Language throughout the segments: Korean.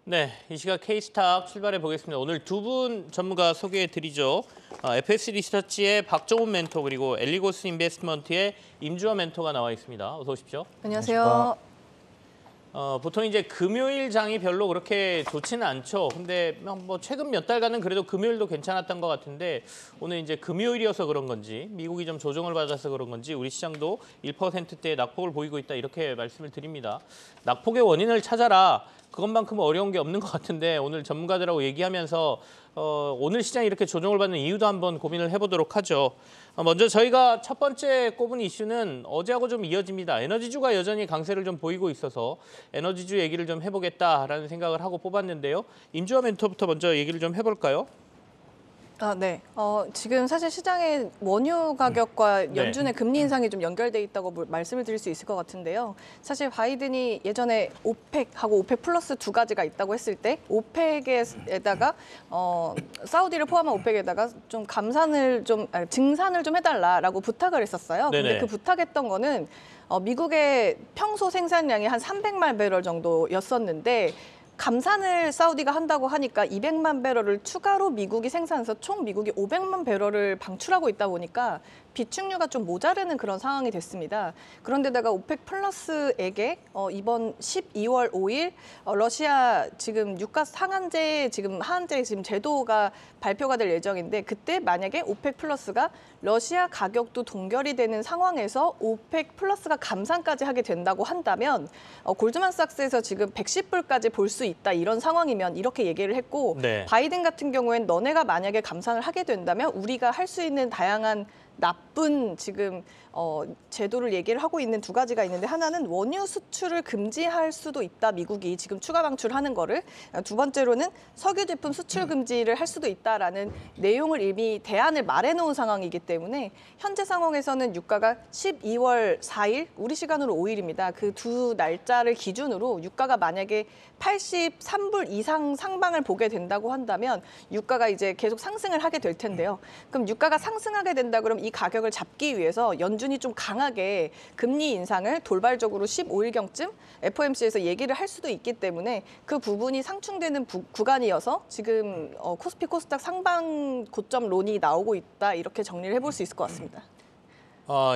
네, 이 시각 K스탁 출발해 보겠습니다. 오늘 두 분 전문가 소개해 드리죠. FS 리서치의 박종훈 멘토 그리고 엘리고스 인베스트먼트의 임주원 멘토가 나와 있습니다. 어서 오십시오. 안녕하세요. 보통 이제 금요일 장이 별로 그렇게 좋지는 않죠. 근데 뭐 최근 몇 달간은 그래도 금요일도 괜찮았던 것 같은데 오늘 이제 금요일이어서 그런 건지 미국이 좀 조정을 받아서 그런 건지 우리 시장도 1%대의 낙폭을 보이고 있다 이렇게 말씀을 드립니다. 낙폭의 원인을 찾아라. 그것만큼 어려운 게 없는 것 같은데 오늘 전문가들하고 얘기하면서 오늘 시장이 이렇게 조정을 받는 이유도 한번 고민을 해보도록 하죠. 먼저 저희가 첫 번째 꼽은 이슈는 어제하고 좀 이어집니다. 에너지주가 여전히 강세를 좀 보이고 있어서 에너지주 얘기를 좀 해보겠다라는 생각을 하고 뽑았는데요. 임주원 멘토부터 먼저 얘기를 좀 해볼까요? 네. 지금 사실 시장의 원유 가격과 네. 연준의 금리 인상이 좀 연결돼 있다고 말씀을 드릴 수 있을 것 같은데요. 사실 바이든이 예전에 오펙하고 오펙 플러스 두 가지가 있다고 했을 때 오펙에다가 사우디를 포함한 오펙에다가 좀 증산을 좀 해달라라고 부탁을 했었어요. 네네. 근데 그 부탁했던 거는 미국의 평소 생산량이 한 300만 배럴 정도였었는데 감산을 사우디가 한다고 하니까 200만 배럴을 추가로 미국이 생산해서 총 미국이 500만 배럴을 방출하고 있다 보니까 비축류가 좀 모자르는 그런 상황이 됐습니다. 그런데다가 오펙 플러스에게 이번 12월 5일 러시아 지금 유가 상한제 하한제 제도가 발표가 될 예정인데 그때 만약에 오펙 플러스가 러시아 가격도 동결이 되는 상황에서 오펙 플러스가 감산까지 하게 된다고 한다면 골드만삭스에서 지금 110불까지 볼 수 있다 이런 상황이면 이렇게 얘기를 했고 네. 바이든 같은 경우엔 너네가 만약에 감산을 하게 된다면 우리가 할 수 있는 다양한 나쁜 지금 제도를 얘기를 하고 있는 두 가지가 있는데 하나는 원유 수출을 금지할 수도 있다. 미국이 지금 추가 방출하는 거를. 두 번째로는 석유 제품 수출 금지를 할 수도 있다라는 내용을 이미 대안을 말해놓은 상황이기 때문에 현재 상황에서는 유가가 12월 4일, 우리 시간으로 5일입니다. 그 두 날짜를 기준으로 유가가 만약에 83불 이상 상방을 보게 된다고 한다면 유가가 이제 계속 상승을 하게 될 텐데요. 그럼 유가가 상승하게 된다 그러면 이 가격을 잡기 위해서 연준이 좀 강하게 금리 인상을 돌발적으로 15일경쯤 FOMC에서 얘기를 할 수도 있기 때문에 그 부분이 상충되는 구간이어서 지금 코스피 코스닥 상방 고점론이 나오고 있다 이렇게 정리를 해볼 수 있을 것 같습니다.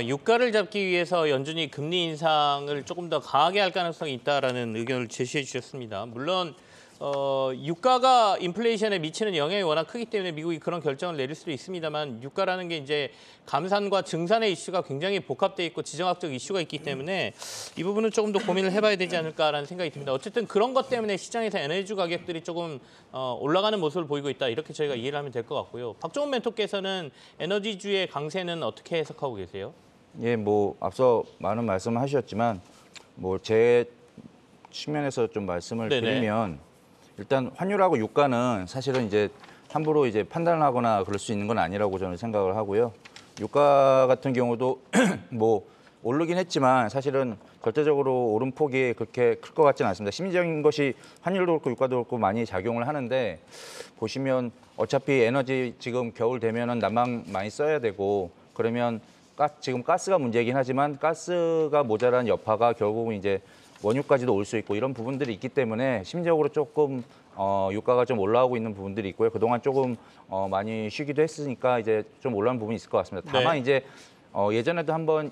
유가를 잡기 위해서 연준이 금리 인상을 조금 더 강하게 할 가능성이 있다라는 의견을 제시해 주셨습니다. 물론 유가가 인플레이션에 미치는 영향이 워낙 크기 때문에 미국이 그런 결정을 내릴 수도 있습니다만 유가라는 게 이제 감산과 증산의 이슈가 굉장히 복합돼 있고 지정학적 이슈가 있기 때문에 이 부분은 조금 더 고민을 해봐야 되지 않을까라는 생각이 듭니다. 어쨌든 그런 것 때문에 시장에서 에너지주 가격들이 조금 올라가는 모습을 보이고 있다 이렇게 저희가 이해를 하면 될 것 같고요. 박종훈 멘토께서는 에너지주의 강세는 어떻게 해석하고 계세요? 예, 뭐 앞서 많은 말씀하셨지만 뭐 제 측면에서 좀 말씀을 네네. 드리면 일단 환율하고 유가는 사실은 이제 함부로 이제 판단하거나 그럴 수 있는 건 아니라고 저는 생각을 하고요. 유가 같은 경우도 뭐 오르긴 했지만 사실은 절대적으로 오른 폭이 그렇게 클 것 같지는 않습니다. 심리적인 것이 환율도 그렇고 유가도 그렇고 많이 작용을 하는데 보시면 어차피 에너지 지금 겨울 되면은 난방 많이 써야 되고 그러면 지금 가스가 문제이긴 하지만 가스가 모자란 여파가 결국은 이제 원유까지도 올 수 있고 이런 부분들이 있기 때문에 심리적으로 조금 유가가 좀 올라오고 있는 부분들이 있고요. 그동안 조금 많이 쉬기도 했으니까 이제 좀 올라오는 부분이 있을 것 같습니다. 다만 네. 이제 예전에도 한번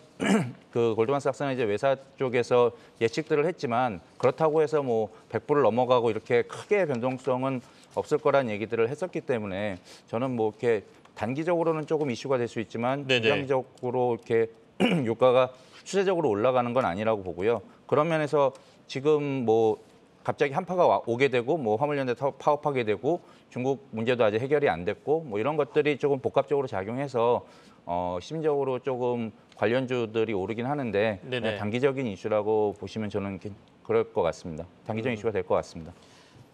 그 골드만삭스는 이제 외사 쪽에서 예측들을 했지만 그렇다고 해서 뭐 100불을 넘어가고 이렇게 크게 변동성은 없을 거란 얘기들을 했었기 때문에 저는 뭐 이렇게 단기적으로는 조금 이슈가 될 수 있지만 네네. 중장기적으로 이렇게 유가가 추세적으로 올라가는 건 아니라고 보고요. 그런 면에서 지금 뭐 갑자기 한파가 오게 되고 뭐 화물연대 파업하게 되고 중국 문제도 아직 해결이 안 됐고 뭐 이런 것들이 조금 복합적으로 작용해서 심적으로 조금 관련주들이 오르긴 하는데 네네. 단기적인 이슈라고 보시면 저는 그럴 것 같습니다. 단기적인 이슈가 될 것 같습니다.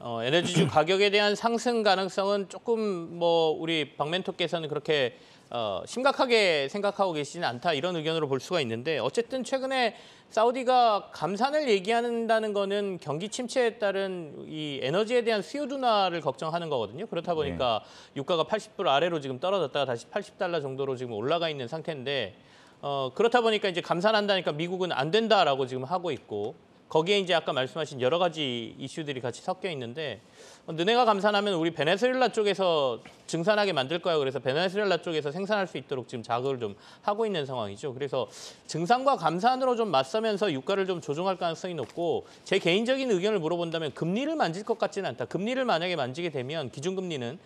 에너지주 가격에 대한 상승 가능성은 조금 뭐 우리 박 멘토께서는 그렇게 심각하게 생각하고 계시지는 않다 이런 의견으로 볼 수가 있는데 어쨌든 최근에 사우디가 감산을 얘기한다는 거는 경기 침체에 따른 이 에너지에 대한 수요 둔화를 걱정하는 거거든요. 그렇다 보니까 유가가 80불 아래로 지금 떨어졌다가 다시 80달러 정도로 지금 올라가 있는 상태인데 그렇다 보니까 이제 감산한다니까 미국은 안 된다라고 지금 하고 있고 거기에 이제 아까 말씀하신 여러 가지 이슈들이 같이 섞여 있는데 너네가 감산하면 우리 베네수엘라 쪽에서 증산하게 만들 거야. 그래서 베네수엘라 쪽에서 생산할 수 있도록 지금 자극을 좀 하고 있는 상황이죠. 그래서 증산과 감산으로 좀 맞서면서 유가를 좀 조정할 가능성이 높고 제 개인적인 의견을 물어본다면 금리를 만질 것 같지는 않다. 금리를 만약에 만지게 되면 기준금리는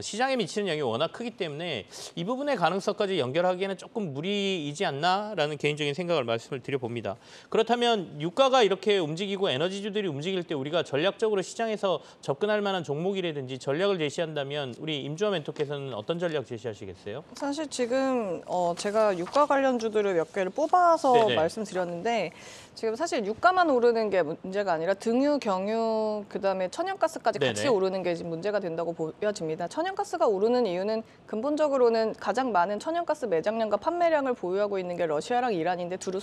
시장에 미치는 영향이 워낙 크기 때문에 이 부분의 가능성까지 연결하기에는 조금 무리이지 않나라는 개인적인 생각을 말씀을 드려봅니다. 그렇다면 유가가 이렇게 움직이고 에너지주들이 움직일 때 우리가 전략적으로 시장에서 접근할 만한 종목이라든지 전략을 제시한다면 우리 임주환 멘토께서는 어떤 전략 제시하시겠어요? 사실 지금 제가 유가 관련주들을 몇 개를 뽑아서 네네. 말씀드렸는데 지금 사실 유가만 오르는 게 문제가 아니라 등유, 경유, 그다음에 천연가스까지 같이 네네. 오르는 게 지금 문제가 된다고 보여집니다. 천연가스가 오르는 이유는 근본적으로는 가장 많은 천연가스 매장량과 판매량을 보유하고 있는 게 러시아랑 이란인데 둘이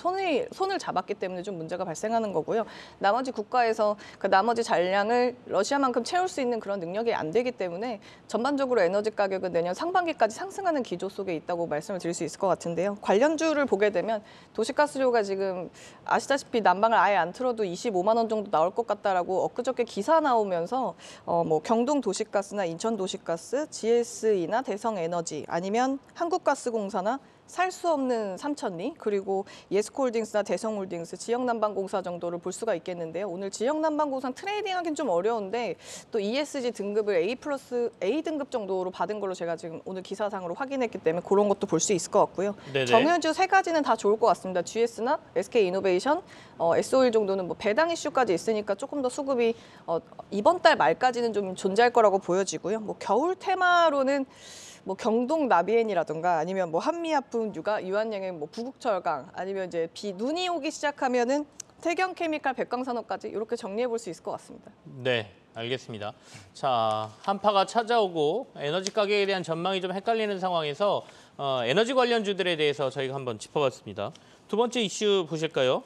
손을 잡았기 때문에 좀 문제가 발생하는 거고요. 나머지 국가에서 그 나머지 잔량을 러시아만큼 채울 수 있는 그런 능력이 안 되기 때문에 전반적으로 에너지 가격은 내년 상반기까지 상승하는 기조 속에 있다고 말씀을 드릴 수 있을 것 같은데요. 관련주를 보게 되면 도시가스료가 지금 아시다시피 난방을 아예 안 틀어도 25만 원 정도 나올 것 같다라고 엊그저께 기사 나오면서 뭐 경동 도시가스나 인천 도시가스, GSE나 대성에너지 아니면 한국가스공사나 살 수 없는 삼천리 그리고 예스코홀딩스나 대성홀딩스, 지역난방공사 정도를 볼 수가 있겠는데요. 오늘 지역난방공사 트레이딩하기는 좀 어려운데 또 ESG 등급을 A 등급 정도로 받은 걸로 제가 지금 오늘 기사상으로 확인했기 때문에 그런 것도 볼 수 있을 것 같고요. 네네. 정유주 세 가지는 다 좋을 것 같습니다. GS나 SK이노베이션, S-오일 정도는 뭐 배당 이슈까지 있으니까 조금 더 수급이 이번 달 말까지는 좀 존재할 거라고 보여지고요. 뭐 겨울 테마로는 뭐 경동 나비엔이라든가 아니면 뭐 한미아품 유한양행 뭐 부국철강 아니면 이제 눈이 오기 시작하면은 태경케미칼 백광산업까지 이렇게 정리해 볼 수 있을 것 같습니다. 네, 알겠습니다. 자, 한파가 찾아오고 에너지 가격에 대한 전망이 좀 헷갈리는 상황에서 에너지 관련주들에 대해서 저희가 한번 짚어봤습니다. 두 번째 이슈 보실까요?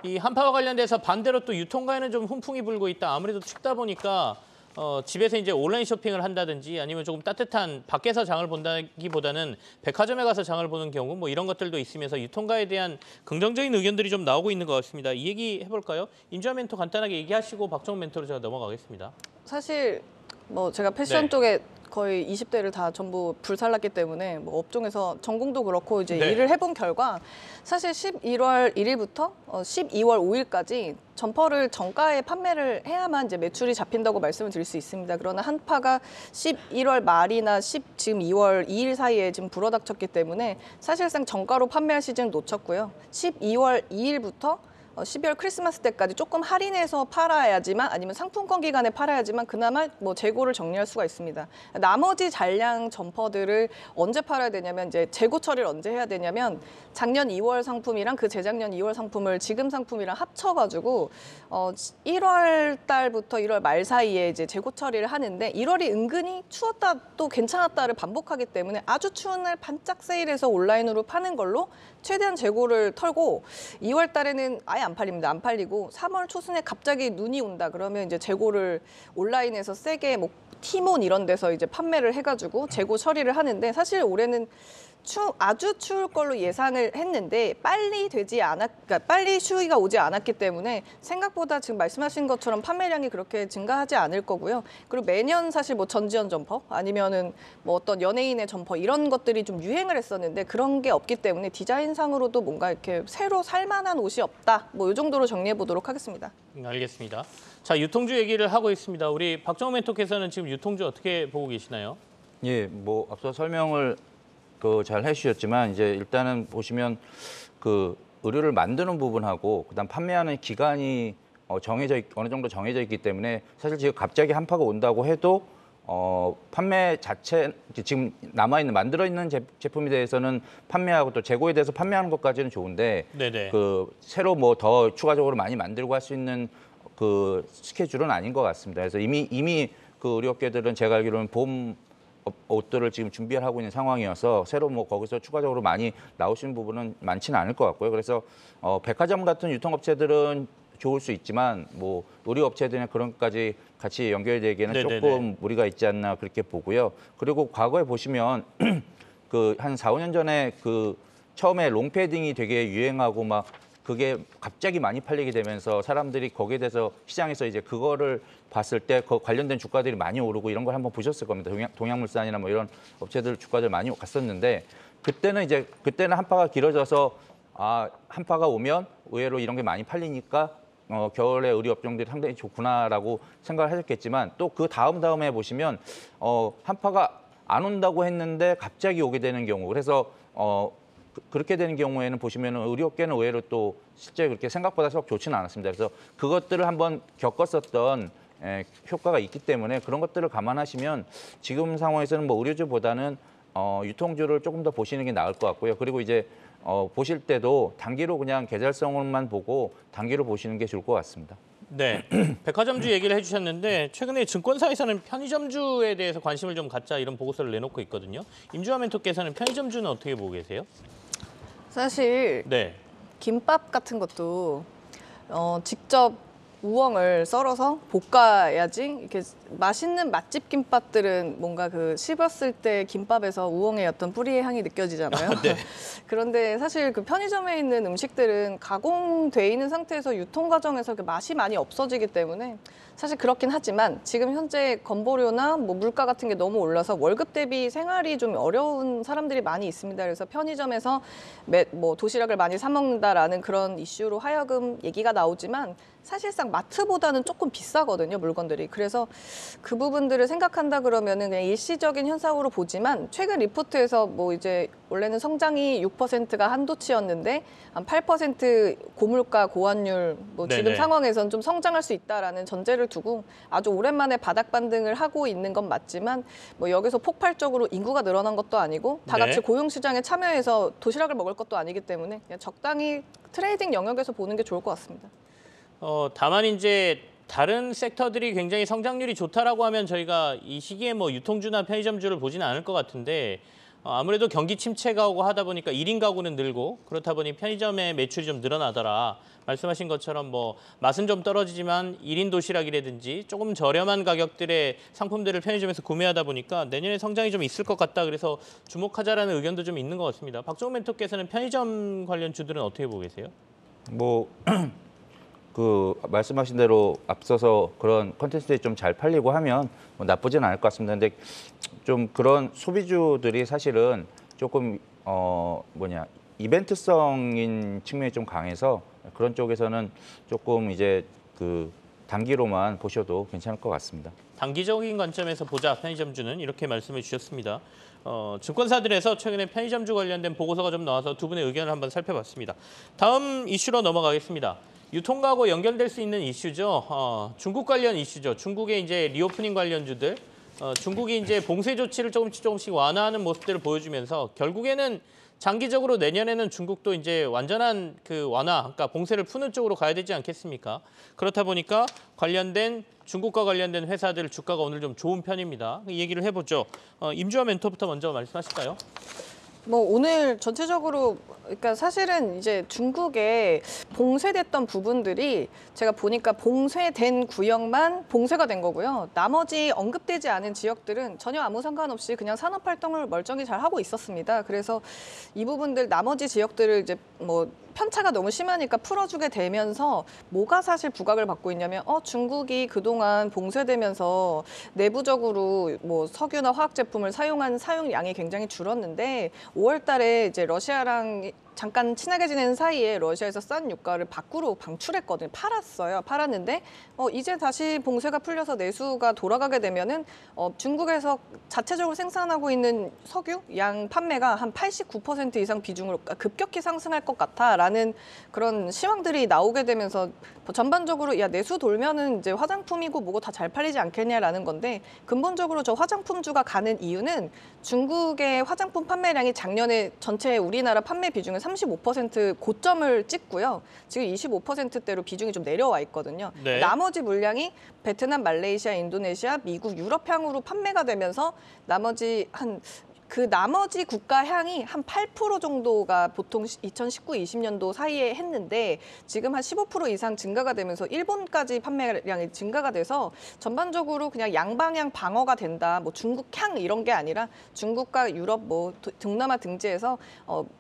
이 한파와 관련돼서 반대로 또 유통가에는 좀 훈풍이 불고 있다. 아무래도 춥다 보니까 집에서 이제 온라인 쇼핑을 한다든지 아니면 조금 따뜻한 밖에서 장을 본다기보다는 백화점에 가서 장을 보는 경우 뭐 이런 것들도 있으면서 유통가에 대한 긍정적인 의견들이 좀 나오고 있는 것 같습니다. 이 얘기 해볼까요? 임주환 멘토 간단하게 얘기하시고 박정훈 멘토로 제가 넘어가겠습니다. 사실 뭐 제가 패션 네. 쪽에 거의 20대를 다 전부 불살랐기 때문에 뭐 업종에서 전공도 그렇고 이제 네. 일을 해본 결과 사실 11월 1일부터 12월 5일까지 점퍼를 정가에 판매를 해야만 이제 매출이 잡힌다고 말씀을 드릴 수 있습니다. 그러나 한파가 11월 말이나 지금 2월 2일 사이에 지금 불어닥쳤기 때문에 사실상 정가로 판매할 시즌을 놓쳤고요. 12월 2일부터 12월 크리스마스 때까지 조금 할인해서 팔아야지만 아니면 상품권 기간에 팔아야지만 그나마 뭐 재고를 정리할 수가 있습니다. 나머지 잔량 점퍼들을 언제 팔아야 되냐면 이제 재고 처리를 언제 해야 되냐면 작년 2월 상품이랑 그 재작년 2월 상품을 지금 상품이랑 합쳐가지고 1월 달부터 1월 말 사이에 이제 재고 처리를 하는데 1월이 은근히 추웠다 또 괜찮았다를 반복하기 때문에 아주 추운 날 반짝 세일해서 온라인으로 파는 걸로 최대한 재고를 털고 2월 달에는 아예 안 팔립니다. 안 팔리고 3월 초순에 갑자기 눈이 온다 그러면 이제 재고를 온라인에서 세게 뭐 티몬 이런 데서 이제 판매를 해가지고 재고 처리를 하는데 사실 올해는 아주 추울 걸로 예상을 했는데 그러니까 빨리 추위가 오지 않았기 때문에 생각보다 지금 말씀하신 것처럼 판매량이 그렇게 증가하지 않을 거고요. 그리고 매년 사실 뭐 전지현 점퍼 아니면은 뭐 어떤 연예인의 점퍼 이런 것들이 좀 유행을 했었는데 그런 게 없기 때문에 디자인상으로도 뭔가 이렇게 새로 살만한 옷이 없다. 뭐 이 정도로 정리해 보도록 하겠습니다. 알겠습니다. 자, 유통주 얘기를 하고 있습니다. 우리 박정훈 멘토께서는 지금 유통주 어떻게 보고 계시나요? 예, 뭐 앞서 설명을 잘 해주셨지만 이제 일단은 보시면 그 의류를 만드는 부분하고 그다음 판매하는 기간이 어느 정도 정해져 있기 때문에 사실 지금 갑자기 한파가 온다고 해도 판매 자체 지금 만들어 있는 제품에 대해서는 판매하고 또 재고에 대해서 판매하는 것까지는 좋은데 네네. 그 새로 뭐 더 추가적으로 많이 만들고 할 수 있는 그 스케줄은 아닌 것 같습니다. 그래서 이미 그 의류업계들은 제가 알기로는 봄 옷들을 지금 준비를 하고 있는 상황이어서 새로 뭐 거기서 추가적으로 많이 나오시는 부분은 많지는 않을 것 같고요. 그래서 백화점 같은 유통업체들은 좋을 수 있지만 뭐 의류업체들이나 그런 것까지 같이 연결되기에는 네네네. 조금 무리가 있지 않나 그렇게 보고요. 그리고 과거에 보시면 그 한 4, 5년 전에 그 처음에 롱패딩이 되게 유행하고 막 그게 갑자기 많이 팔리게 되면서 사람들이 거기에 대해서 시장에서 이제 그거를 봤을 때 그 관련된 주가들이 많이 오르고 이런 걸 한번 보셨을 겁니다. 동양물산이나 뭐 이런 업체들 주가들 많이 갔었는데 그때는 한파가 길어져서 한파가 오면 의외로 이런 게 많이 팔리니까 겨울에 의류 업종들이 상당히 좋구나라고 생각을 하셨겠지만 또 그 다음에 보시면 한파가 안 온다고 했는데 갑자기 오게 되는 경우 그래서 그렇게 되는 경우에는 보시면 의류업계는 의외로 또 실제 그렇게 생각보다 썩 좋지는 않았습니다. 그래서 그것들을 한번 겪었었던 효과가 있기 때문에 그런 것들을 감안하시면 지금 상황에서는 뭐 의류주보다는 유통주를 조금 더 보시는 게 나을 것 같고요. 그리고 이제 보실 때도 단기로 그냥 계절성으로만 보고 단기로 보시는 게 좋을 것 같습니다. 네, 백화점주 얘기를 해주셨는데 최근에 증권사에서는 편의점주에 대해서 관심을 좀 갖자 이런 보고서를 내놓고 있거든요. 임주화 멘토께서는 편의점주는 어떻게 보고 계세요? 사실 네, 김밥 같은 것도 직접 우엉을 썰어서 볶아야지 이렇게 맛있는 맛집 김밥들은 뭔가 그 씹었을 때 김밥에서 우엉의 어떤 뿌리의 향이 느껴지잖아요. 네. 그런데 사실 그 편의점에 있는 음식들은 가공돼 있는 상태에서 유통 과정에서 그 맛이 많이 없어지기 때문에 사실 그렇긴 하지만 지금 현재 건보료나 뭐 물가 같은 게 너무 올라서 월급 대비 생활이 좀 어려운 사람들이 많이 있습니다. 그래서 편의점에서 뭐 도시락을 많이 사 먹는다라는 그런 이슈로 하여금 얘기가 나오지만 사실상 마트보다는 조금 비싸거든요, 물건들이. 그래서 그 부분들을 생각한다 그러면은 그냥 일시적인 현상으로 보지만 최근 리포트에서 뭐 이제 원래는 성장이 6%가 한도치였는데 한 8% 고물가 고환율 뭐 지금 네네. 상황에선 좀 성장할 수 있다라는 전제를 두고 아주 오랜만에 바닥 반등을 하고 있는 건 맞지만 뭐 여기서 폭발적으로 인구가 늘어난 것도 아니고 다 같이 네. 고용 시장에 참여해서 도시락을 먹을 것도 아니기 때문에 그냥 적당히 트레이딩 영역에서 보는 게 좋을 것 같습니다. 다만 이제 다른 섹터들이 굉장히 성장률이 좋다라고 하면 저희가 이 시기에 뭐 유통주나 편의점주를 보지는 않을 것 같은데 아무래도 경기 침체가 오고 하다 보니까 1인 가구는 늘고 그렇다 보니 편의점의 매출이 좀 늘어나더라. 말씀하신 것처럼 뭐 맛은 좀 떨어지지만 1인 도시락이라든지 조금 저렴한 가격들의 상품들을 편의점에서 구매하다 보니까 내년에 성장이 좀 있을 것 같다. 그래서 주목하자라는 의견도 좀 있는 것 같습니다. 박종훈 멘토께서는 편의점 관련 주들은 어떻게 보고 계세요? 뭐 그 말씀하신 대로 앞서서 그런 컨텐츠들이 좀 잘 팔리고 하면 뭐 나쁘진 않을 것 같습니다. 근데 좀 그런 소비주들이 사실은 조금 이벤트성인 측면이 좀 강해서 그런 쪽에서는 조금 이제 그 단기로만 보셔도 괜찮을 것 같습니다. 단기적인 관점에서 보자 편의점주는 이렇게 말씀해 주셨습니다. 증권사들에서 최근에 편의점주 관련된 보고서가 좀 나와서 두 분의 의견을 한번 살펴봤습니다. 다음 이슈로 넘어가겠습니다. 유통과하고 연결될 수 있는 이슈죠. 중국 관련 이슈죠. 중국의 이제 리오프닝 관련주들, 중국이 이제 봉쇄 조치를 조금씩 완화하는 모습들을 보여주면서 결국에는 장기적으로 내년에는 중국도 이제 완전한 그 완화, 그러니까 봉쇄를 푸는 쪽으로 가야 되지 않겠습니까? 그렇다 보니까 중국과 관련된 회사들 주가가 오늘 좀 좋은 편입니다. 이 얘기를 해보죠. 임주화 멘토부터 먼저 말씀하실까요? 뭐 오늘 전체적으로 그러니까 사실은 이제 중국에 봉쇄됐던 부분들이 제가 보니까 봉쇄된 구역만 봉쇄가 된 거고요. 나머지 언급되지 않은 지역들은 전혀 아무 상관없이 그냥 산업 활동을 멀쩡히 잘 하고 있었습니다. 그래서 이 부분들 나머지 지역들을 이제 뭐 편차가 너무 심하니까 풀어주게 되면서 뭐가 사실 부각을 받고 있냐면 중국이 그동안 봉쇄되면서 내부적으로 뭐 석유나 화학 제품을 사용한 사용량이 굉장히 줄었는데 5월 달에 이제 러시아랑 잠깐 친하게 지내는 사이에 러시아에서 싼 유가를 밖으로 방출했거든요. 팔았는데 이제 다시 봉쇄가 풀려서 내수가 돌아가게 되면은 중국에서 자체적으로 생산하고 있는 석유 양 판매가 한 89% 이상 비중으로 급격히 상승할 것 같아라는 그런 시황들이 나오게 되면서 전반적으로 야 내수 돌면은 이제 화장품이고 뭐고 다 잘 팔리지 않겠냐라는 건데 근본적으로 저 화장품주가 가는 이유는 중국의 화장품 판매량이 작년에 전체 우리나라 판매 비중은 35% 고점을 찍고요. 지금 25%대로 비중이 좀 내려와 있거든요. 네. 나머지 물량이 베트남, 말레이시아, 인도네시아, 미국, 유럽향으로 판매가 되면서 나머지 한 그 나머지 국가 향이 한 8% 정도가 보통 2019, 20년도 사이에 했는데 지금 한 15% 이상 증가가 되면서 일본까지 판매량이 증가가 돼서 전반적으로 그냥 양방향 방어가 된다. 뭐 중국 향 이런 게 아니라 중국과 유럽, 뭐 동남아 등지에서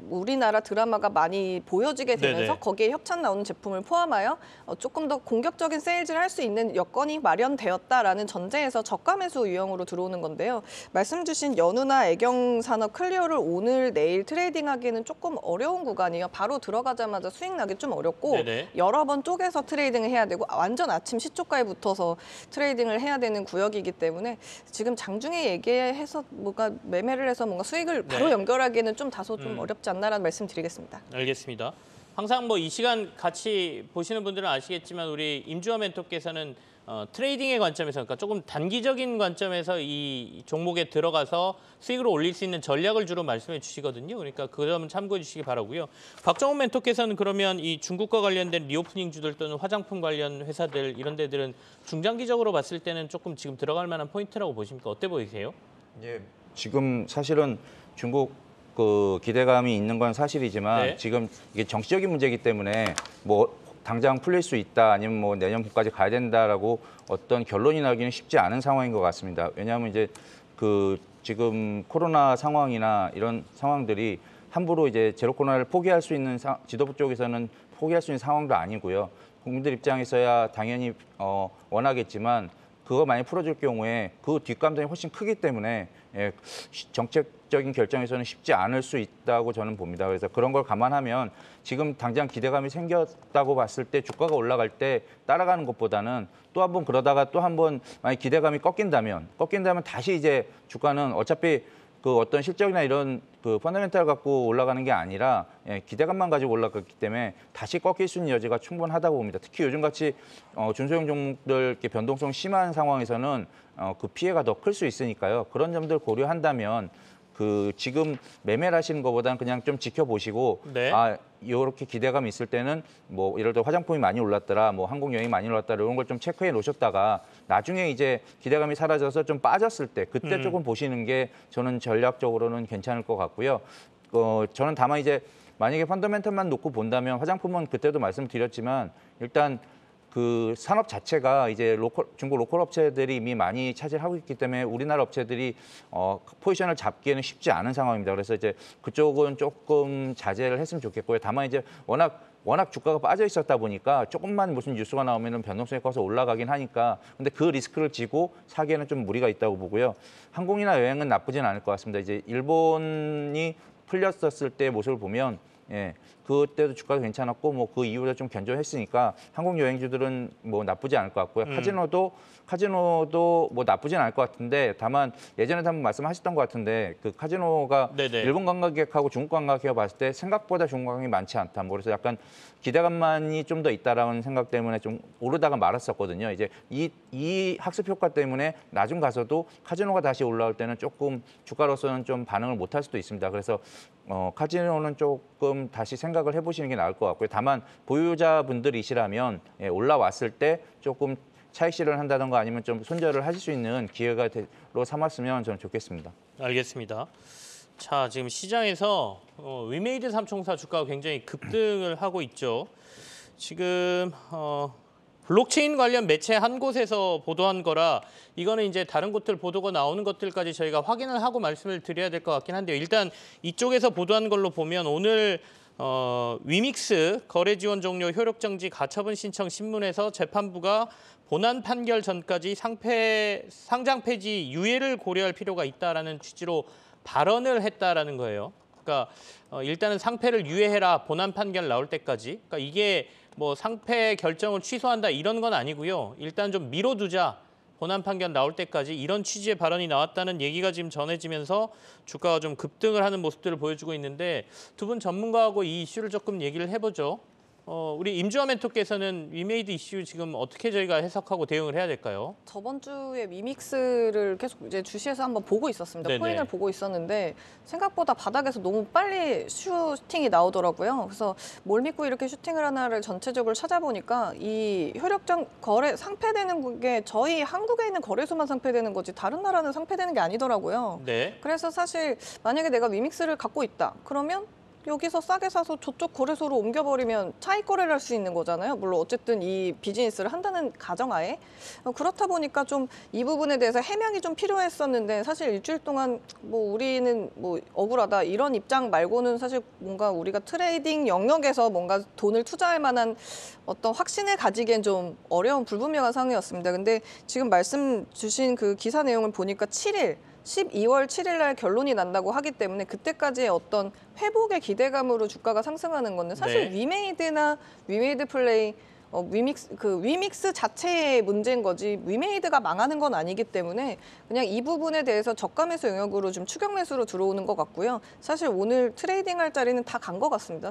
우리나라 드라마가 많이 보여지게 되면서 네네. 거기에 협찬 나오는 제품을 포함하여 조금 더 공격적인 세일즈를 할 수 있는 여건이 마련되었다라는 전제에서 저가 매수 유형으로 들어오는 건데요. 말씀 주신 연우나 애경 산업 클리어를 오늘 내일 트레이딩하기에는 조금 어려운 구간이에요. 바로 들어가자마자 수익 나기 좀 어렵고 네네. 여러 번 쪼개서 트레이딩을 해야 되고 완전 아침 시초가에 붙어서 트레이딩을 해야 되는 구역이기 때문에 지금 장중에 얘기해서 뭔가 매매를 해서 뭔가 수익을 바로 네. 연결하기에는 좀 다소 좀 어렵지 않나라는 말씀 드리겠습니다. 알겠습니다. 항상 뭐 이 시간 같이 보시는 분들은 아시겠지만 우리 임주화 멘토께서는 트레이딩의 관점에서, 그러니까 조금 단기적인 관점에서 이 종목에 들어가서 수익을 올릴 수 있는 전략을 주로 말씀해 주시거든요. 그러니까 그 점은 참고해 주시기 바라고요. 박정훈 멘토께서는 그러면 이 중국과 관련된 리오프닝주들 또는 화장품 관련 회사들 이런 데들은 중장기적으로 봤을 때는 조금 지금 들어갈 만한 포인트라고 보십니까? 어때 보이세요? 예, 지금 사실은 중국 그 기대감이 있는 건 사실이지만 네. 지금 이게 정치적인 문제이기 때문에 뭐 당장 풀릴 수 있다 아니면 뭐 내년까지 가야 된다라고 어떤 결론이 나기는 쉽지 않은 상황인 것 같습니다. 왜냐하면 이제 그 지금 코로나 상황이나 이런 상황들이 함부로 이제 제로 코로나를 포기할 수 있는 지도부 쪽에서는 포기할 수 있는 상황도 아니고요. 국민들 입장에서야 당연히 원하겠지만 그거 많이 풀어줄 경우에 그 뒷감당이 훨씬 크기 때문에 정책적인 결정에서는 쉽지 않을 수 있다고 저는 봅니다. 그래서 그런 걸 감안하면 지금 당장 기대감이 생겼다고 봤을 때 주가가 올라갈 때 따라가는 것보다는 또 한 번 그러다가 또 한 번 만약 기대감이 꺾인다면 다시 이제 주가는 어차피 그 어떤 실적이나 이런 그 펀더멘탈 갖고 올라가는 게 아니라 기대감만 가지고 올라갔기 때문에 다시 꺾일 수 있는 여지가 충분하다고 봅니다. 특히 요즘같이 중소형 종목들 이렇게 변동성 심한 상황에서는 그 피해가 더 클 수 있으니까요. 그런 점들 고려한다면 그 지금 매매를 하시는 것보다는 그냥 좀 지켜보시고 네. 이렇게 기대감이 있을 때는 뭐 예를 들어 화장품이 많이 올랐더라, 뭐 항공 여행이 많이 올랐더라 이런 걸 좀 체크해 놓으셨다가 나중에 이제 기대감이 사라져서 좀 빠졌을 때 그때 조금 보시는 게 저는 전략적으로는 괜찮을 것 같고요. 저는 다만 이제 만약에 펀더멘털만 놓고 본다면 화장품은 그때도 말씀드렸지만 일단 그 산업 자체가 이제 중국 로컬 업체들이 이미 많이 차지하고 있기 때문에 우리나라 업체들이 포지션을 잡기에는 쉽지 않은 상황입니다. 그래서 이제 그쪽은 조금 자제를 했으면 좋겠고요. 다만 이제 워낙 주가가 빠져 있었다 보니까 조금만 무슨 뉴스가 나오면은 변동성이 커서 올라가긴 하니까 근데 그 리스크를 지고 사기에는 좀 무리가 있다고 보고요. 항공이나 여행은 나쁘진 않을 것 같습니다. 이제 일본이 풀렸었을 때 모습을 보면 그때도 주가가 괜찮았고 뭐 그 이후에 좀 견조했으니까 항공 여행주들은 뭐 나쁘지 않을 것 같고요. 카지노도 뭐 나쁘진 않을 것 같은데 다만 예전에도 한번 말씀하셨던 것 같은데 그 카지노가 네네. 일본 관광객하고 중국 관광객을 봤을 때 생각보다 중국 관광객이 많지 않다. 뭐 그래서 약간 기대감만이 좀 더 있다라는 생각 때문에 좀 오르다가 말았었거든요. 이제 이 학습 효과 때문에 나중 가서도 카지노가 다시 올라올 때는 조금 주가로서는 좀 반응을 못할 수도 있습니다. 그래서 카지노는 조금 다시 생각을 해보시는 게 나을 것 같고요. 다만 보유자분들이시라면 올라왔을 때 조금 차익 실현을 한다던가 아니면 좀 손절을 하실 수 있는 기회로 삼았으면 저는 좋겠습니다. 알겠습니다. 자, 지금 시장에서 위메이드 삼총사 주가가 굉장히 급등을 하고 있죠. 지금 블록체인 관련 매체 한 곳에서 보도한 거라 이거는 이제 다른 곳들 보도가 나오는 것들까지 저희가 확인을 하고 말씀을 드려야 될 것 같긴 한데요. 일단 이쪽에서 보도한 걸로 보면 오늘 위믹스 거래 지원 종료 효력 정지 가처분 신청 신문에서 재판부가 본안 판결 전까지 상장 폐지 유예를 고려할 필요가 있다라는 취지로 발언을 했다라는 거예요. 그러니까 일단은 상패를 유예해라 본안 판결 나올 때까지. 그러니까 이게 뭐 상패 결정을 취소한다 이런 건 아니고요. 일단 좀 미뤄두자. 본안 판결 나올 때까지 이런 취지의 발언이 나왔다는 얘기가 지금 전해지면서 주가가 좀 급등을 하는 모습들을 보여주고 있는데 두 분 전문가하고 이 이슈를 조금 얘기를 해보죠. 우리 임주환 멘토께서는 위메이드 이슈 지금 어떻게 저희가 해석하고 대응을 해야 될까요? 저번 주에 위믹스를 계속 이제 주시해서 한번 보고 있었습니다. 네네. 코인을 보고 있었는데 생각보다 바닥에서 너무 빨리 슈팅이 나오더라고요. 그래서 뭘 믿고 이렇게 슈팅을 하나를 전체적으로 찾아보니까 이 효력적 거래 상폐되는 게 저희 한국에 있는 거래소만 상폐되는 거지 다른 나라는 상폐되는 게 아니더라고요. 네. 그래서 사실 만약에 내가 위믹스를 갖고 있다. 그러면 여기서 싸게 사서 저쪽 거래소로 옮겨버리면 차익 거래를 할 수 있는 거잖아요. 물론 어쨌든 이 비즈니스를 한다는 가정하에 그렇다 보니까 좀 이 부분에 대해서 해명이 좀 필요했었는데 사실 일주일 동안 뭐 우리는 뭐 억울하다 이런 입장 말고는 사실 뭔가 우리가 트레이딩 영역에서 뭔가 돈을 투자할 만한 어떤 확신을 가지기엔 좀 어려운 불분명한 상황이었습니다. 근데 지금 말씀 주신 그 기사 내용을 보니까 12월 7일 날 결론이 난다고 하기 때문에 그때까지의 어떤 회복의 기대감으로 주가가 상승하는 건데 사실 네. 위메이드나 위메이드 플레이 위믹스 자체의 문제인 거지 위메이드가 망하는 건 아니기 때문에 그냥 이 부분에 대해서 저가 매수 영역으로 좀 추격 매수로 들어오는 것 같고요. 사실 오늘 트레이딩할 자리는 다 간 것 같습니다.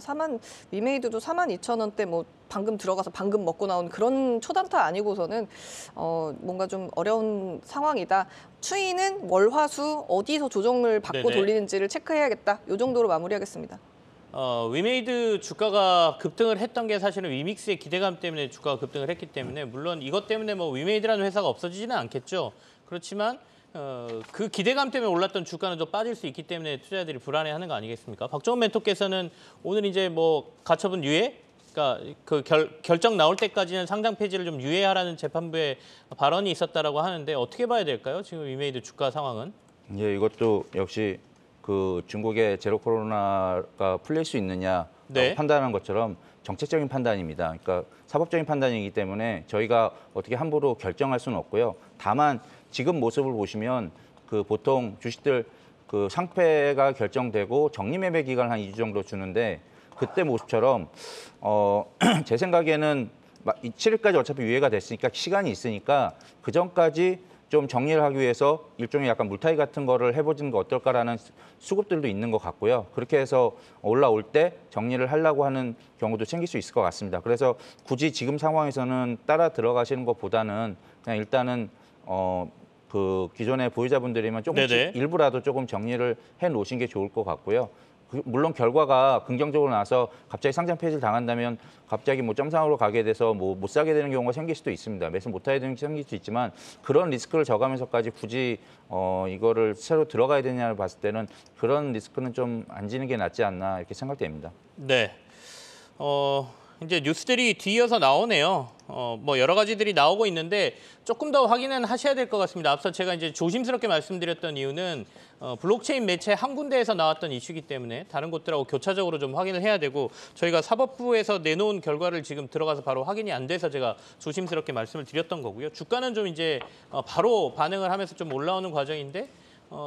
위메이드도 42,000원대 뭐 방금 들어가서 방금 먹고 나온 그런 초단타 아니고서는 뭔가 좀 어려운 상황이다. 추이는 월화수 어디서 조정을 받고 네네. 돌리는지를 체크해야겠다. 이 정도로 마무리하겠습니다. 위메이드 주가가 급등을 했던 게 사실은 위믹스의 기대감 때문에 주가가 급등을 했기 때문에 물론 이것 때문에 뭐 위메이드라는 회사가 없어지지는 않겠죠. 그렇지만 그 기대감 때문에 올랐던 주가는 또 빠질 수 있기 때문에 투자자들이 불안해하는 거 아니겠습니까? 박정훈 멘토께서는 오늘 이제 뭐 가처분 유예, 그러니까 그 결정 나올 때까지는 상장 폐지를 좀 유예하라는 재판부의 발언이 있었다라고 하는데 어떻게 봐야 될까요? 지금 위메이드 주가 상황은? 예, 이것도 역시 그 중국의 제로 코로나가 풀릴 수 있느냐 네. 판단하는 것처럼 정책적인 판단입니다. 그러니까 사법적인 판단이기 때문에 저희가 어떻게 함부로 결정할 수는 없고요. 다만 지금 모습을 보시면 그 보통 주식들 그 상패가 결정되고 정리 매매 기간 한 2주 정도 주는데 그때 모습처럼 제 생각에는 7일까지 어차피 유예가 됐으니까 시간이 있으니까 그 전까지 좀 정리를 하기 위해서 일종의 약간 물타기 같은 거를 해보는 거 어떨까라는 수급들도 있는 것 같고요. 그렇게 해서 올라올 때 정리를 하려고 하는 경우도 생길 수 있을 것 같습니다. 그래서 굳이 지금 상황에서는 따라 들어가시는 것보다는 그냥 일단은 그 기존의 보유자분들이면 조금씩 네네. 일부라도 조금 정리를 해 놓으신 게 좋을 것 같고요. 물론 결과가 긍정적으로 나서 갑자기 상장 폐지를 당한다면 갑자기 뭐 점상으로 가게 돼서 뭐 못 사게 되는 경우가 생길 수도 있습니다. 매수 못 하게 되는 경우가 생길 수 있지만 그런 리스크를 져가면서까지 굳이 이거를 새로 들어가야 되냐를 봤을 때는 그런 리스크는 좀 안 지는 게 낫지 않나 이렇게 생각됩니다. 네. 이제 뉴스들이 뒤이어서 나오네요. 뭐 여러 가지들이 나오고 있는데 조금 더 확인은 하셔야 될 것 같습니다. 앞서 제가 이제 조심스럽게 말씀드렸던 이유는 블록체인 매체 한 군데에서 나왔던 이슈이기 때문에 다른 곳들하고 교차적으로 좀 확인을 해야 되고 저희가 사법부에서 내놓은 결과를 지금 들어가서 바로 확인이 안 돼서 제가 조심스럽게 말씀을 드렸던 거고요. 주가는 좀 이제 바로 반응을 하면서 좀 올라오는 과정인데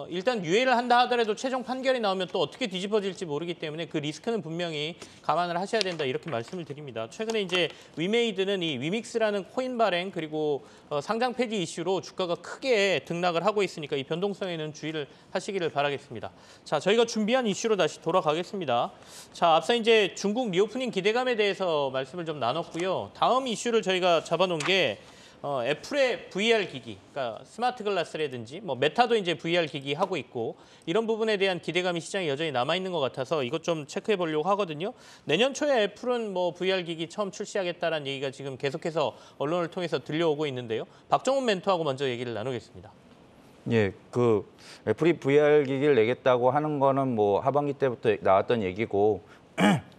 일단 유예를 한다 하더라도 최종 판결이 나오면 또 어떻게 뒤집어질지 모르기 때문에 그 리스크는 분명히 감안을 하셔야 된다 이렇게 말씀을 드립니다. 최근에 이제 위메이드는 이 위믹스라는 코인 발행 그리고 상장 폐지 이슈로 주가가 크게 등락을 하고 있으니까 이 변동성에는 주의를 하시기를 바라겠습니다. 자, 저희가 준비한 이슈로 다시 돌아가겠습니다. 자, 앞서 이제 중국 리오프닝 기대감에 대해서 말씀을 좀 나눴고요. 다음 이슈를 저희가 잡아놓은 게 애플의 VR 기기, 그러니까 스마트 글라스라든지 뭐 메타도 이제 VR 기기 하고 있고 이런 부분에 대한 기대감이 시장에 여전히 남아 있는 것 같아서 이것 좀 체크해 보려고 하거든요. 내년 초에 애플은 뭐 VR 기기 처음 출시하겠다라는 얘기가 지금 계속해서 언론을 통해서 들려오고 있는데요. 박정훈 멘토하고 먼저 얘기를 나누겠습니다. 예, 그 애플이 VR 기기를 내겠다고 하는 거는 뭐 하반기 때부터 나왔던 얘기고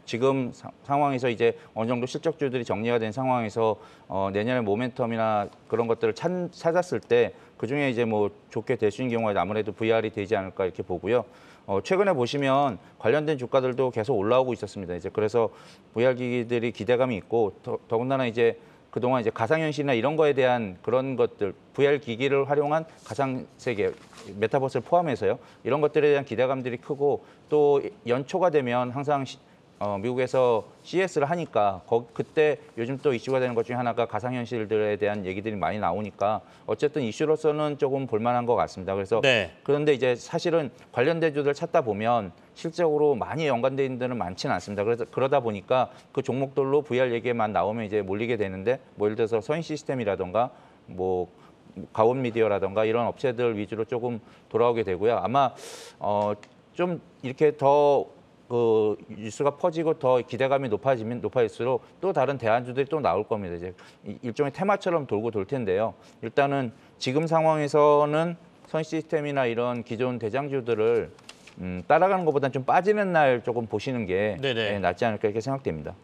지금 상황에서 이제 어느 정도 실적주들이 정리가 된 상황에서 내년에 모멘텀이나 그런 것들을 찾았을 때 그중에 이제 뭐 좋게 될 수 있는 경우에 아무래도 VR이 되지 않을까 이렇게 보고요. 최근에 보시면 관련된 주가들도 계속 올라오고 있었습니다. 이제 그래서 VR 기기들이 기대감이 있고 더군다나 이제 그동안 이제 가상현실이나 이런 거에 대한 그런 것들, VR 기기를 활용한 가상세계, 메타버스를 포함해서요. 이런 것들에 대한 기대감들이 크고 또 연초가 되면 항상 미국에서 CES를 하니까 그때 요즘 또 이슈가 되는 것 중에 하나가 가상현실들에 대한 얘기들이 많이 나오니까 어쨌든 이슈로서는 조금 볼만한 것 같습니다. 그래서 네. 그런데 이제 사실은 관련된 주들 찾다 보면 실적으로 많이 연관돼 있는 데는 많지는 않습니다. 그래서 그러다 보니까 그 종목들로 VR 얘기만 나오면 이제 몰리게 되는데 뭐 예를 들어서 서인 시스템이라던가 뭐 가온 미디어라던가 이런 업체들 위주로 조금 돌아오게 되고요. 아마 좀 이렇게 더 그 뉴스가 퍼지고 더 기대감이 높아질수록 또 다른 대안주들이 또 나올 겁니다. 이제 일종의 테마처럼 돌고 돌 텐데요. 일단은 지금 상황에서는 선 시스템이나 이런 기존 대장주들을 따라가는 것보다는 좀 빠지는 날 조금 보시는 게 네네. 낫지 않을까 이렇게 생각됩니다.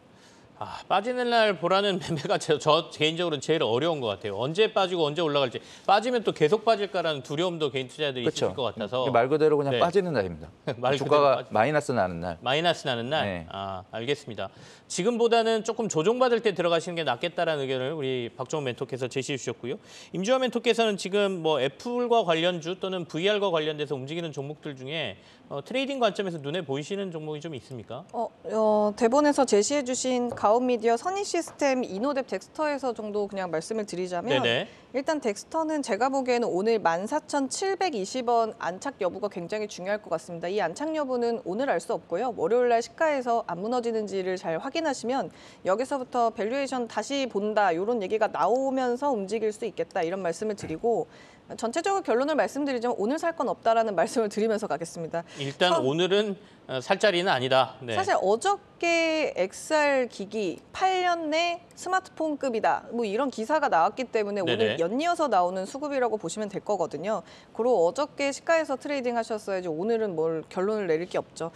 빠지는 날 보라는 매매가 저 개인적으로는 제일 어려운 것 같아요. 언제 빠지고 언제 올라갈지. 빠지면 또 계속 빠질까라는 두려움도 개인 투자자들이 있을 것 같아서. 말 그대로 그냥 네. 빠지는 날입니다. 말 주가가 마이너스 나는 날. 마이너스 나는 날? 네. 알겠습니다. 지금보다는 조금 조정받을 때 들어가시는 게 낫겠다라는 의견을 우리 박종훈 멘토께서 제시해 주셨고요. 임주환 멘토께서는 지금 뭐 애플과 관련주 또는 VR과 관련돼서 움직이는 종목들 중에 트레이딩 관점에서 눈에 보이시는 종목이 좀 있습니까? 대본에서 제시해 주신 가온미디어, 선희시스템, 이노뎁, 덱스터에서 정도 그냥 말씀을 드리자면 네네. 일단 덱스터는 제가 보기에는 오늘 14,720원 안착 여부가 굉장히 중요할 것 같습니다. 이 안착 여부는 오늘 알 수 없고요. 월요일 날 시가에서 안 무너지는지를 잘 확인하시면 여기서부터 밸류에이션 다시 본다 이런 얘기가 나오면서 움직일 수 있겠다 이런 말씀을 드리고 전체적으로 결론을 말씀드리자면 오늘 살 건 없다라는 말씀을 드리면서 가겠습니다. 일단 오늘은 살 자리는 아니다. 네. 사실 어저께 XR 기기 8년 내 스마트폰급이다. 뭐 이런 기사가 나왔기 때문에 네네. 오늘 연이어서 나오는 수급이라고 보시면 될 거거든요. 그리고 어저께 시가에서 트레이딩 하셨어야지 오늘은 뭘 결론을 내릴 게 없죠.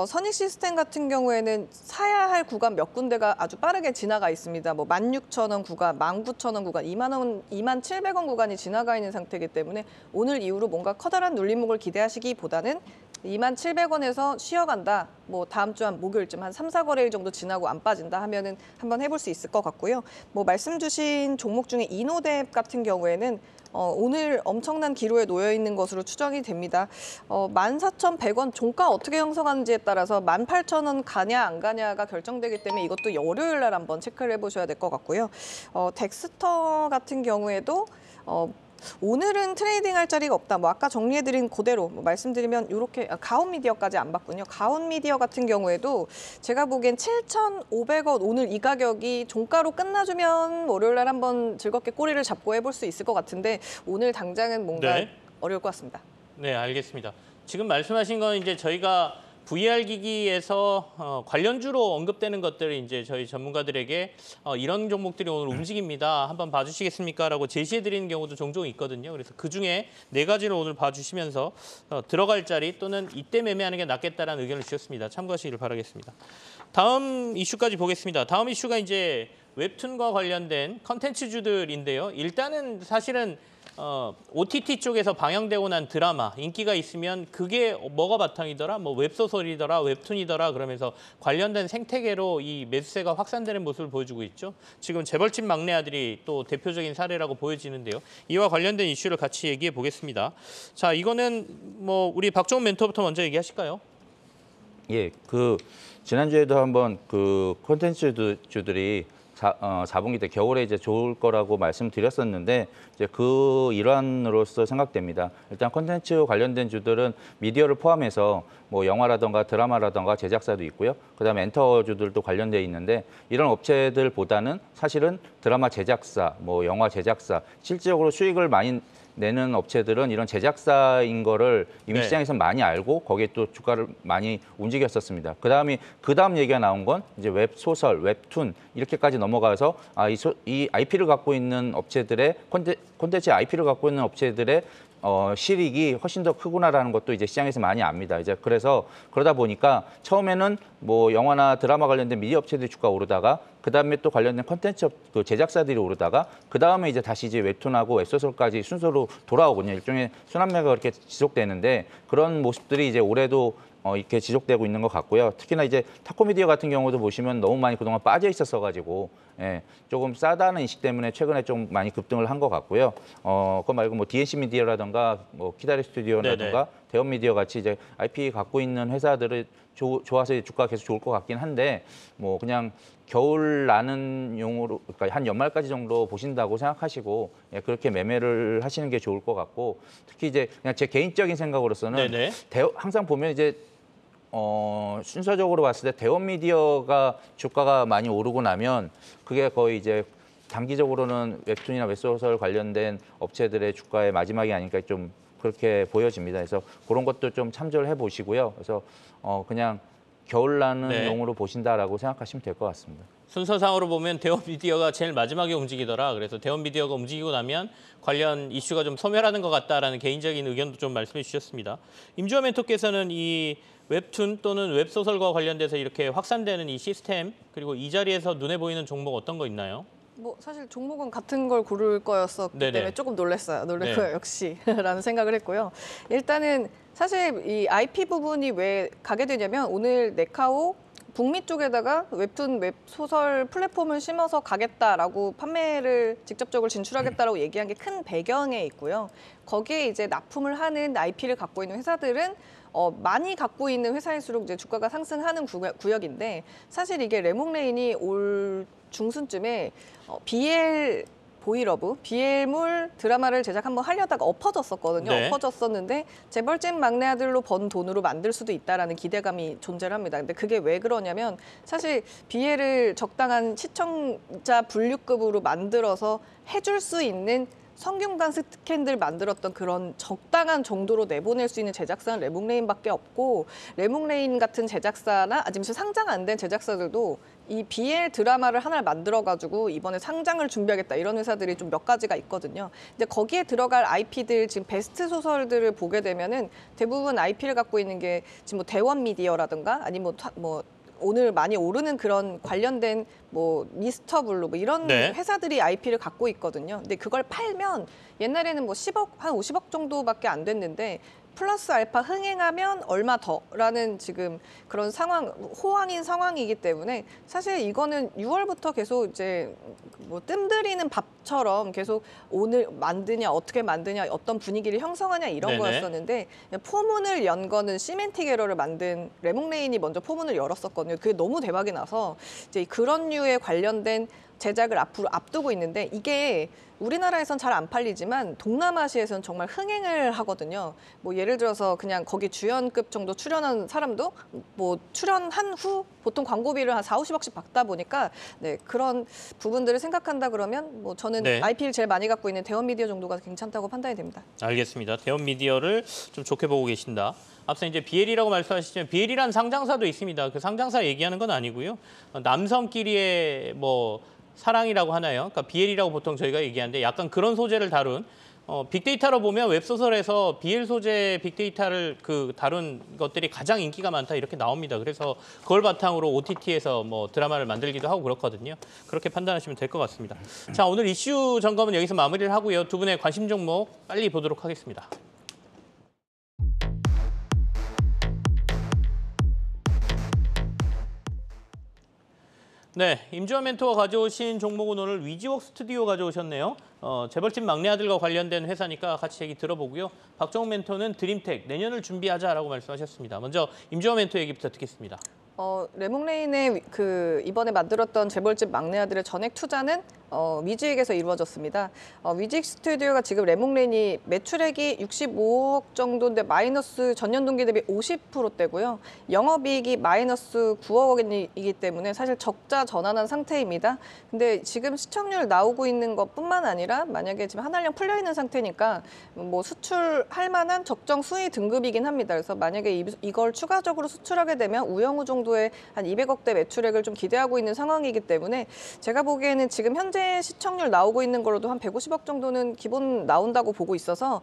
선익 시스템 같은 경우에는 사야 할 구간 몇 군데가 아주 빠르게 지나가 있습니다. 뭐 16,000원 구간, 19,000원 구간, 27,000원 구간이 지나가 있는 상태이기 때문에 오늘 이후로 뭔가 커다란 눌림목을 기대하시기보다는 27,000원에서 쉬어간다. 뭐 다음 주 한 목요일쯤 한 3, 4거래일 정도 지나고 안 빠진다 하면은 한번 해볼 수 있을 것 같고요. 뭐 말씀 주신 종목 중에 이노뎁 같은 경우에는 오늘 엄청난 기로에 놓여 있는 것으로 추정이 됩니다. 14,100원 종가 어떻게 형성하는지에 따라서 18,000원 가냐 안 가냐가 결정되기 때문에 이것도 월요일 날 한번 체크를 해보셔야 될 것 같고요. 덱스터 같은 경우에도 오늘은 트레이딩 할 자리가 없다. 뭐 아까 정리해드린 그대로 말씀드리면 이렇게 가온미디어까지 안 봤군요. 가온미디어 같은 경우에도 제가 보기엔 7,500원 오늘 이 가격이 종가로 끝나주면 월요일 날 한번 즐겁게 꼬리를 잡고 해볼 수 있을 것 같은데 오늘 당장은 뭔가 네. 어려울 것 같습니다. 네, 알겠습니다. 지금 말씀하신 건 이제 저희가 VR 기기에서 관련주로 언급되는 것들을 이제 저희 전문가들에게 이런 종목들이 오늘 움직입니다. 한번 봐주시겠습니까?라고 제시해드리는 경우도 종종 있거든요. 그래서 그 중에 4가지를 오늘 봐주시면서 들어갈 자리 또는 이때 매매하는 게 낫겠다라는 의견을 주셨습니다. 참고하시기를 바라겠습니다. 다음 이슈까지 보겠습니다. 다음 이슈가 이제 웹툰과 관련된 컨텐츠주들인데요. 일단은 사실은 OTT 쪽에서 방영되고 난 드라마 인기가 있으면 그게 뭐가 바탕이더라, 뭐 웹소설이더라, 웹툰이더라 그러면서 관련된 생태계로 이 매수세가 확산되는 모습을 보여주고 있죠. 지금 재벌집 막내 아들이 또 대표적인 사례라고 보여지는데요. 이와 관련된 이슈를 같이 얘기해 보겠습니다. 자, 이거는 뭐 우리 박종훈 멘토부터 먼저 얘기하실까요? 예, 지난주에도 한번 콘텐츠주들이 4분기 때 겨울에 이제 좋을 거라고 말씀드렸었는데 이제 그 일환으로서 생각됩니다. 일단 콘텐츠 관련된 주들은 미디어를 포함해서 뭐 영화라던가 드라마라던가 제작사도 있고요. 그다음에 엔터주들도 관련돼 있는데 이런 업체들보다는 사실은 드라마 제작사, 뭐 영화 제작사 실질적으로 수익을 많이 내는 업체들은 이런 제작사인 거를 이미 네. 시장에서 많이 알고 거기에 또 주가를 많이 움직였었습니다. 그다음 얘기가 나온 건 이제 웹소설, 웹툰 이렇게까지 넘어가서 이 IP를 갖고 있는 업체들의 콘텐츠 IP를 갖고 있는 업체들의 실익이 훨씬 더 크구나라는 것도 이제 시장에서 많이 압니다. 이제 그러다 보니까 처음에는 뭐 영화나 드라마 관련된 미디어 업체들이 주가 오르다가 그다음에 또 관련된 콘텐츠 제작사들이 오르다가 그다음에 이제 다시 이제 웹툰하고 웹소설까지 순서로 돌아오거든요. 일종의 순환매가 그렇게 지속되는데 그런 모습들이 이제 올해도 이렇게 지속되고 있는 것 같고요. 특히나 이제 타코미디어 같은 경우도 보시면 너무 많이 그동안 빠져 있었어가지고 예, 조금 싸다는 인식 때문에 최근에 좀 많이 급등을 한 것 같고요. 그거 말고 뭐 DNC 미디어라든가 뭐 키다리 스튜디오라든가 대원 미디어 같이 이제 IP 갖고 있는 회사들을 좋아서 주가가 계속 좋을 것 같긴 한데 뭐 그냥 겨울 나는 용으로 그러니까 한 연말까지 정도 보신다고 생각하시고 예, 그렇게 매매를 하시는 게 좋을 것 같고 특히 이제 그냥 제 개인적인 생각으로서는 항상 보면 이제 순서적으로 봤을 때 대원 미디어가 주가가 많이 오르고 나면 그게 거의 이제 단기적으로는 웹툰이나 웹소설 관련된 업체들의 주가의 마지막이 아닐까 좀 그렇게 보여집니다. 그래서 그런 것도 좀 참조를 해보시고요. 그래서 그냥 겨울나는 용으로 보신다라고 생각하시면 될 것 같습니다. 순서상으로 보면 대원 미디어가 제일 마지막에 움직이더라. 그래서 대원 미디어가 움직이고 나면 관련 이슈가 좀 소멸하는 것 같다라는 개인적인 의견도 좀 말씀해 주셨습니다. 임주호 멘토께서는 이 웹툰 또는 웹소설과 관련돼서 이렇게 확산되는 이 시스템 그리고 이 자리에서 눈에 보이는 종목 어떤 거 있나요? 뭐 사실 종목은 같은 걸 고를 거였었기 때문에 조금 놀랐어요. 놀랐고요. 역시라는 생각을 했고요. 일단은 사실 이 IP 부분이 왜 가게 되냐면 오늘 네카오 북미 쪽에다가 웹툰, 웹소설 플랫폼을 심어서 가겠다라고 판매를 직접적으로 진출하겠다라고 얘기한 게 큰 배경에 있고요. 거기에 이제 납품을 하는 IP를 갖고 있는 회사들은 많이 갖고 있는 회사일수록 이제 주가가 상승하는 구역인데 사실 이게 레몽레인이 올 중순쯤에 BL 보이러브, BL물 드라마를 제작 한번 하려다가 엎어졌었거든요. 엎어졌었는데 재벌집 막내 아들로 번 돈으로 만들 수도 있다라는 기대감이 존재를 합니다. 근데 그게 왜 그러냐면 사실 BL을 적당한 시청자 분류급으로 만들어서 해줄 수 있는 성균관 스캔들 만들었던 그런 적당한 정도로 내보낼 수 있는 제작사는 레몽레인밖에 없고 레몽레인 같은 제작사나 지금 상장 안 된 제작사들도 이 BL 드라마를 하나를 만들어가지고 이번에 상장을 준비하겠다 이런 회사들이 좀 몇 가지가 있거든요. 근데 거기에 들어갈 IP들 지금 베스트 소설들을 보게 되면은 대부분 IP를 갖고 있는 게 지금 뭐 대원 미디어라든가 아니면 뭐 오늘 많이 오르는 그런 관련된 뭐 미스터 블루 뭐 이런 회사들이 IP를 갖고 있거든요. 근데 그걸 팔면 옛날에는 뭐 10억, 한 50억 정도밖에 안 됐는데 플러스 알파 흥행하면 얼마 더라는 지금 그런 상황, 호황인 상황이기 때문에 사실 이거는 6월부터 계속 이제 뭐 뜸들이는 밥처럼 계속 오늘 만드냐, 어떻게 만드냐, 어떤 분위기를 형성하냐 이런 거였었는데 포문을 연 거는 시멘틱 에러를 만든 레몽레인이 먼저 포문을 열었었거든요. 그게 너무 대박이 나서 이제 그런 류에 관련된 제작을 앞으로 앞두고 있는데 이게 우리나라에선 잘 안 팔리지만 동남아시아에서는 정말 흥행을 하거든요. 뭐 예를 들어서 그냥 거기 주연급 정도 출연한 사람도 뭐 출연한 후 보통 광고비를 한 4, 50억씩 받다 보니까 그런 부분들을 생각한다 그러면 뭐 저는 IP를 제일 많이 갖고 있는 대원 미디어 정도가 괜찮다고 판단이 됩니다. 알겠습니다. 대원 미디어를 좀 좋게 보고 계신다. 앞서 이제 BL이라고 말씀하시지만 BL이란 상장사도 있습니다. 그 상장사 얘기하는 건 아니고요. 남성끼리의 뭐 사랑이라고 하나요? 그러니까 BL이라고 보통 저희가 얘기하는데 약간 그런 소재를 다룬 빅데이터로 보면 웹소설에서 BL 소재 빅데이터를 다룬 것들이 가장 인기가 많다 이렇게 나옵니다. 그래서 그걸 바탕으로 OTT에서 뭐 드라마를 만들기도 하고 그렇거든요. 그렇게 판단하시면 될 것 같습니다. 자, 오늘 이슈 점검은 여기서 마무리를 하고요. 두 분의 관심 종목 빨리 보도록 하겠습니다. 네, 임주환 멘토가 가져오신 종목은 오늘 위지웍 스튜디오 가져오셨네요. 재벌집 막내 아들과 관련된 회사니까 같이 얘기 들어보고요. 박정훈 멘토는 드림텍, 내년을 준비하자라고 말씀하셨습니다. 먼저 임주환 멘토 얘기부터 듣겠습니다. 레몽레인의 이번에 만들었던 재벌집 막내 아들의 전액 투자는 위지익에서 이루어졌습니다. 위지익 스튜디오가 지금 레몽레인이 매출액이 65억 정도인데 마이너스 전년 동기 대비 50%대고요. 영업이익이 마이너스 9억 원이기 때문에 사실 적자 전환한 상태입니다. 근데 지금 시청률 나오고 있는 것뿐만 아니라 만약에 지금 한알령 풀려 있는 상태니까 뭐 수출할 만한 적정 수위 등급이긴 합니다. 그래서 만약에 이걸 추가적으로 수출하게 되면 우영우 정도의 한 200억대 매출액을 좀 기대하고 있는 상황이기 때문에 제가 보기에는 지금 현재 시청률 나오고 있는 걸로도 한 150억 정도는 기본 나온다고 보고 있어서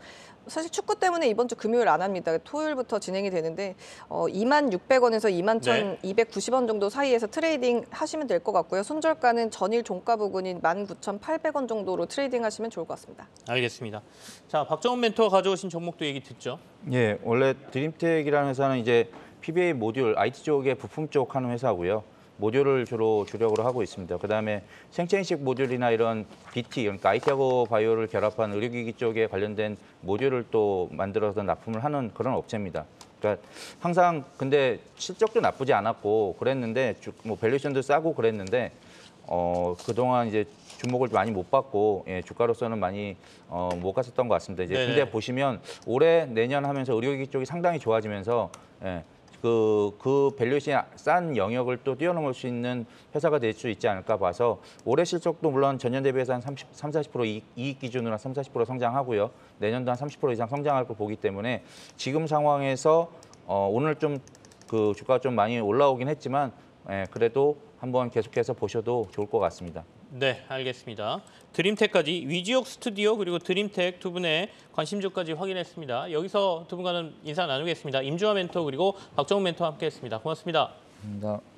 사실 축구 때문에 이번 주 금요일 안 합니다. 토요일부터 진행이 되는데 26,600원에서 21,290원 정도 사이에서 트레이딩 하시면 될 것 같고요. 손절가는 전일 종가 부근인 19,800원 정도로 트레이딩 하시면 좋을 것 같습니다. 알겠습니다. 자, 박정훈 멘토가 가져오신 종목도 얘기 듣죠. 예, 원래 드림텍이라는 회사는 이제 PBA 모듈, IT 쪽의 부품 쪽 하는 회사고요. 모듈을 주로 주력으로 하고 있습니다. 그다음에 생체인식 모듈이나 이런 BT, 그러니까 IT하고 바이오를 결합한 의료기기 쪽에 관련된 모듈을 또 만들어서 납품을 하는 그런 업체입니다. 그러니까 항상 근데 실적도 나쁘지 않았고 그랬는데 뭐 밸류에이션도 싸고 그랬는데 그동안 이제 주목을 많이 못 받고 예, 주가로서는 많이 못 갔었던 것 같습니다. 이제 네네. 근데 보시면 올해 내년 하면서 의료기기 쪽이 상당히 좋아지면서 예, 그 밸류에이션이 싼 영역을 또 뛰어넘을 수 있는 회사가 될 수 있지 않을까 봐서 올해 실적도 물론 전년 대비해서 한 30-40% 이익 기준으로 한 30-40% 성장하고요. 내년도 한 30% 이상 성장할 걸 보기 때문에 지금 상황에서 오늘 좀 그 주가가 좀 많이 올라오긴 했지만 예, 그래도 한번 계속해서 보셔도 좋을 것 같습니다. 네, 알겠습니다. 드림텍까지 위지옥 스튜디오 그리고 드림텍 두 분의 관심주까지 확인했습니다. 여기서 두 분과는 인사 나누겠습니다. 임주화 멘토 그리고 박정훈 멘토와 함께했습니다. 고맙습니다. 감사합니다.